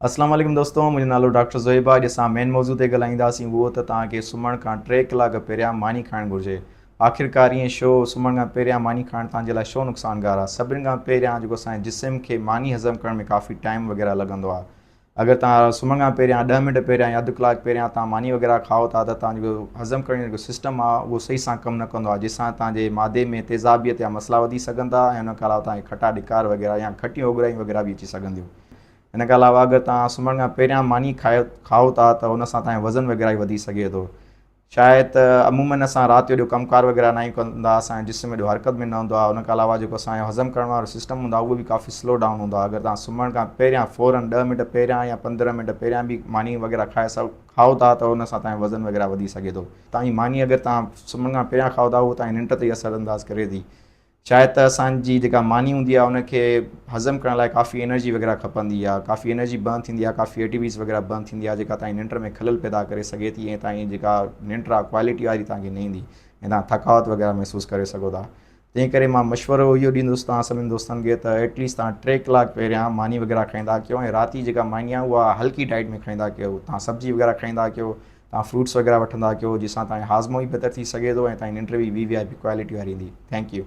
अस्सलाम वालेकुम दोस्तों, मुंहिंजो नालो डॉक्टर ज़ोहिबा। अॼु असां मेन मौज़ू ते ॻाल्हाईंदासीं, उहो त तव्हांखे सुम्हण खां 3 कलाक पहिरियां मानी खाइणु घुरिजे। आख़िरकार ईअं छो सुम्हण खां पहिरियां मानी खाइणु तव्हांजे लाइ छो नुक़सानगार आहे? सभिनि खां पहिरियां जेको असांजे जिस्म खे मानी हज़म करण में काफ़ी टाइम वग़ैरह लॻंदो आहे। अगरि तव्हां सुम्हण खां पहिरियां 10 मिंट पहिरियां या अधु कलाक पहिरियां तव्हां मानी वग़ैरह खाओ था त तव्हांजो हज़म करण जो जेको सिस्टम आहे उहो सही सां कमु न कंदो आहे, जंहिंसां तव्हांजे मादे में तेज़ाबियत या मसला वधी सघंदा ऐं हुन खां अलावा तव्हांखे खटा ॾिकार वग़ैरह या खटियूं ओगरायूं वग़ैरह बि अची सघंदियूं। हिन खां अलावा अगरि तव्हां सुम्हण खां पहिरियां मानी खाओ था त हुन सां तव्हांजो वज़न वग़ैरह वधी सघे थो। शायदि त अमूमन असां राति जो कमुकारु वग़ैरह न कंदा, असांजे जिस्म जो हरकत में न हूंदो आहे। हुन खां अलावा जेको असांजो हज़म करण वारो सिस्टम हूंदो आहे उहो बि काफ़ी स्लो डाउन हूंदो आहे। अगरि तव्हां सुम्हण खां पहिरियां फ़ौरन 10 मिंट पहिरियां या 15 मिंट पहिरियां बि मानी वग़ैरह खाओ था त हुन सां तव्हांजो वज़न वग़ैरह वधी सघे थो। तव्हांजी मानी अगरि तव्हां सुम्हण खां पहिरियां खाओ था उहो तव्हांजी निंड ते असरु अंदाज़ करे थी। शायदि त असांजी जेका मानी हूंदी आहे उनखे हज़म करण लाइ काफ़ी एनर्जी वग़ैरह खपंदी आहे, काफ़ी एनर्जी बर्न थींदी आहे, काफ़ी एटीवीज़ वग़ैरह बर्न थींदी आहे, जेका तव्हांजी निंड में खलल पैदा करे सघे थी ऐं तव्हांजी जेका निंड आहे क्वालिटी वारी तव्हांखे न ईंदी ऐं तव्हां थकावट वग़ैरह महसूसु करे सघो था। तंहिं करे मां मशवरो इहो ॾींदुसि तव्हां सभिनी दोस्तनि खे त एटलीस्ट तव्हां 3 कलाक पहिरियां मानी वग़ैरह खाईंदा कयो ऐं राति जी जेका मानी आहे उहा हल्की डाइट में खाईंदा कयो। तव्हां सब्जी वग़ैरह खाईंदा कयो, तव्हां फ्रूट्स वग़ैरह वठंदा कयो, जंहिंसां तव्हांजो हाज़मो बि बहितर थी सघे थो ऐं तव्हांजी निंड बि V V I P quality वारी ईंदी। Thank U.